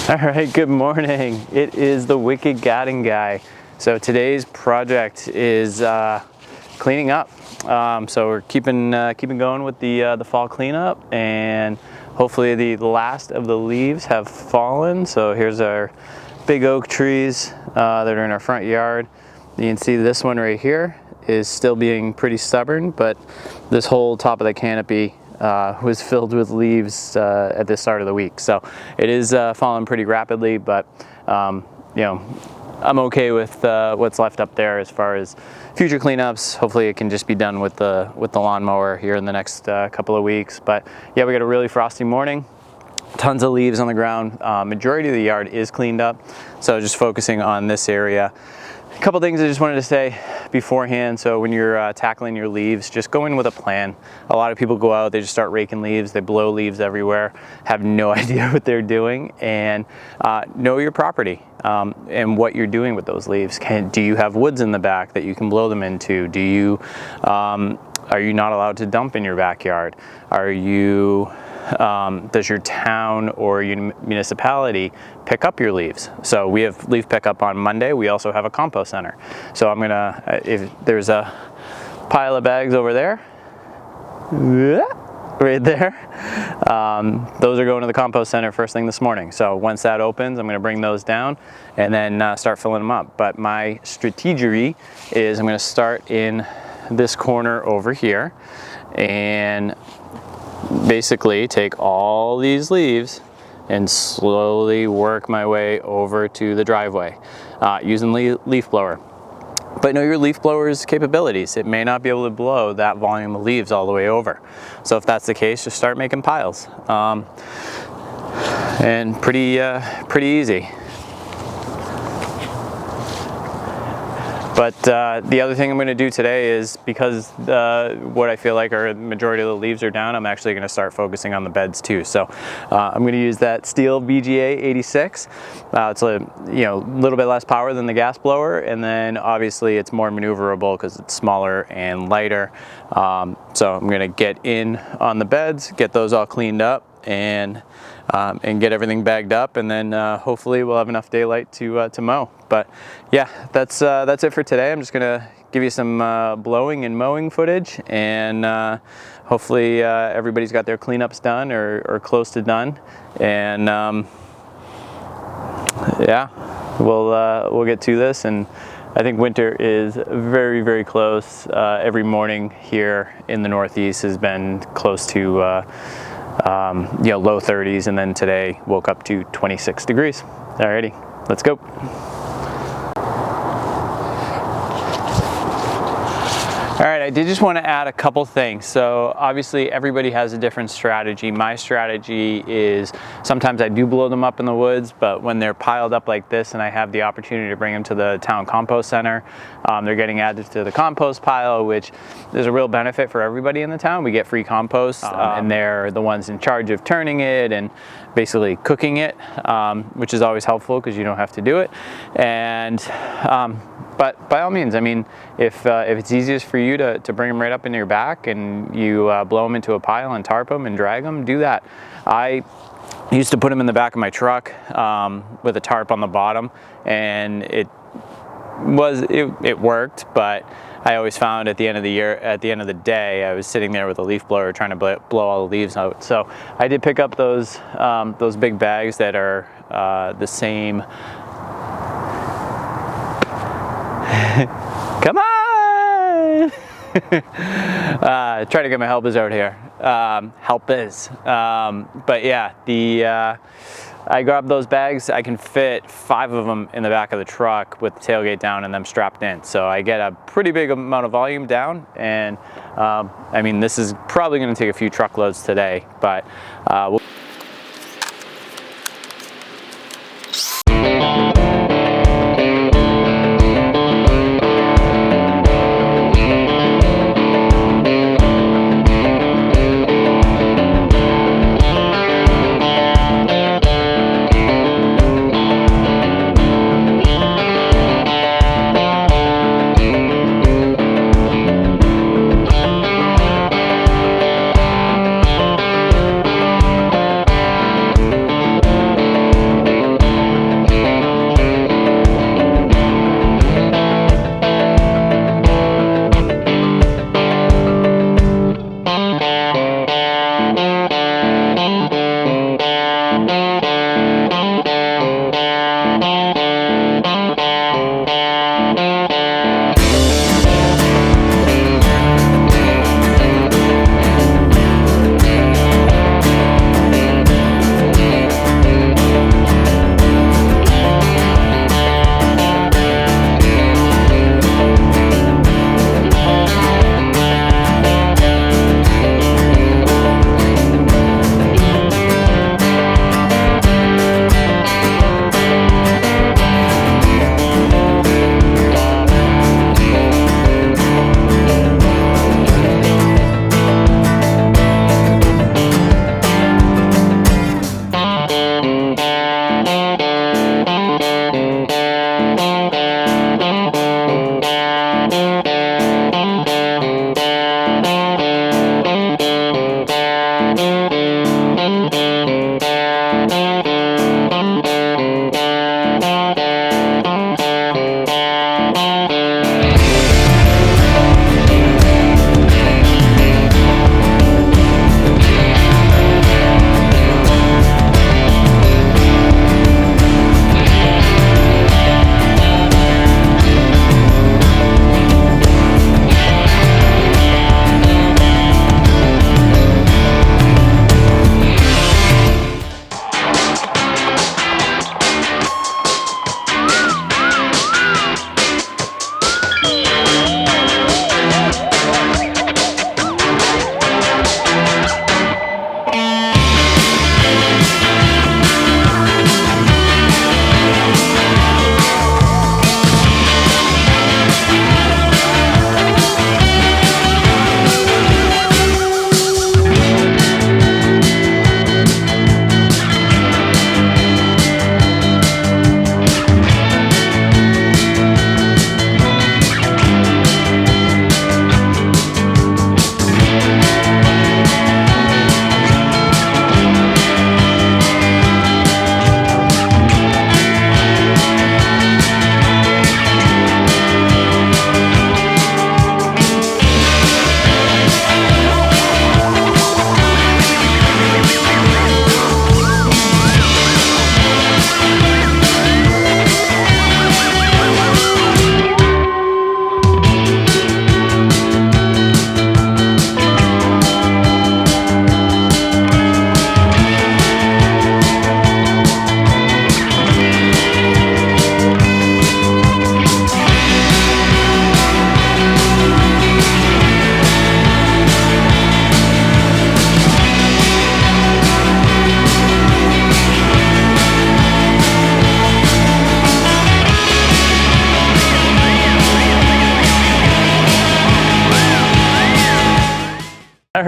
All right, good morning. It is the Wicked Garden Guy. So today's project is cleaning up. So we're keeping going with the fall cleanup, and hopefully the last of the leaves have fallen. So here's our big oak trees that are in our front yard. You can see this one right here is still being pretty stubborn, but this whole top of the canopy was filled with leaves at the start of the week. So it is falling pretty rapidly, but you know, I'm okay with what's left up there as far as future cleanups. Hopefully it can just be done with the lawnmower here in the next couple of weeks. But yeah, we got a really frosty morning. Tons of leaves on the ground. Majority of the yard is cleaned up, so just focusing on this area. A couple things I just wanted to say beforehand. So when you're tackling your leaves, just go in with a plan. A lot of people go out, they just start raking leaves, they blow leaves everywhere, have no idea what they're doing, and know your property and what you're doing with those leaves. Do you have woods in the back that you can blow them into? Are you not allowed to dump in your backyard? Does your town or your municipality pick up your leaves? So we have leaf pickup on Monday. We also have a compost center. So I'm gonna, if there's a pile of bags over there, right there, those are going to the compost center first thing this morning. So once that opens, I'm gonna bring those down and then start filling them up. But my strategy is I'm gonna start in this corner over here and basically take all these leaves and slowly work my way over to the driveway using leaf blower. But know your leaf blower's capabilities. It may not be able to blow that volume of leaves all the way over. So if that's the case, just start making piles. And pretty easy. But the other thing I'm going to do today is, because what I feel like are the majority of the leaves are down, I'm actually going to start focusing on the beds too. So I'm going to use that Steel VGA 86. It's a little bit less power than the gas blower, and then obviously it's more maneuverable because it's smaller and lighter. So I'm going to get in on the beds, get those all cleaned up, and get everything bagged up, and then hopefully we'll have enough daylight to mow. But yeah, that's it for today. I'm just gonna give you some blowing and mowing footage, and hopefully everybody's got their cleanups done or close to done, and yeah, we'll get to this. And I think winter is very, very close. Every morning here in the Northeast has been close to low 30s, and then today woke up to 26 degrees. Alrighty, let's go. All right, I did just want to add a couple things. So obviously everybody has a different strategy. My strategy is sometimes I do blow them up in the woods, but when they're piled up like this and I have the opportunity to bring them to the town compost center, they're getting added to the compost pile, which there's a real benefit for everybody in the town. We get free compost, and they're the ones in charge of turning it and basically cooking it, which is always helpful because you don't have to do it. And but by all means, I mean, if it's easiest for you to bring them right up into your back and you blow them into a pile and tarp them and drag them, do that. I used to put them in the back of my truck with a tarp on the bottom, and it worked, but I always found at the end of the day, I was sitting there with a leaf blower trying to blow all the leaves out. So I did pick up those big bags that are the same. Come on! Trying to get my helpers out here. But yeah, I grabbed those bags. I can fit 5 of them in the back of the truck with the tailgate down and them strapped in. So I get a pretty big amount of volume down, and I mean, this is probably going to take a few truckloads today, but we'll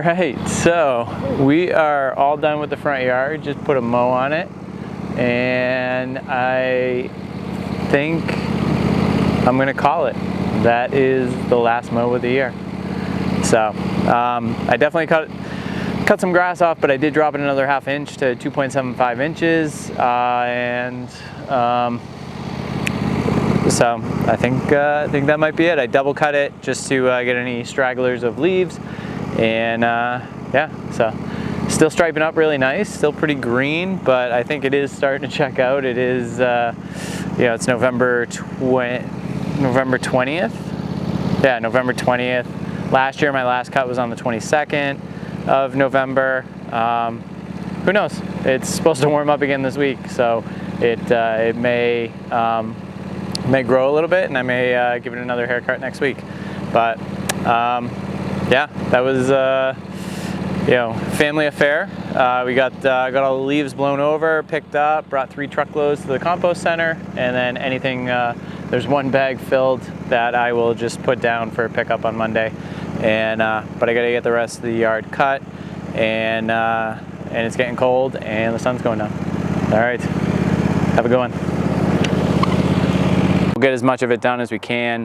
right, so we are all done with the front yard. Just put a mow on it, and I think I'm gonna call it. That is the last mow of the year. So I definitely cut some grass off, but I did drop it another ½ inch to 2.75 inches, so I think that might be it. I double cut it just to get any stragglers of leaves, and yeah, so still striping up really nice, still pretty green, but I think it is starting to check out. It is, you know, it's November 20th. Yeah, November 20th. Last year, my last cut was on the 22nd of November. Who knows? It's supposed to warm up again this week, so it may grow a little bit, and I may give it another haircut next week. But yeah, that was you know, family affair. We got all the leaves blown over, picked up, brought 3 truckloads to the compost center, and then anything. There's 1 bag filled that I will just put down for pickup on Monday, and but I gotta get the rest of the yard cut, and it's getting cold and the sun's going down. All right, have a good one. We'll get as much of it done as we can.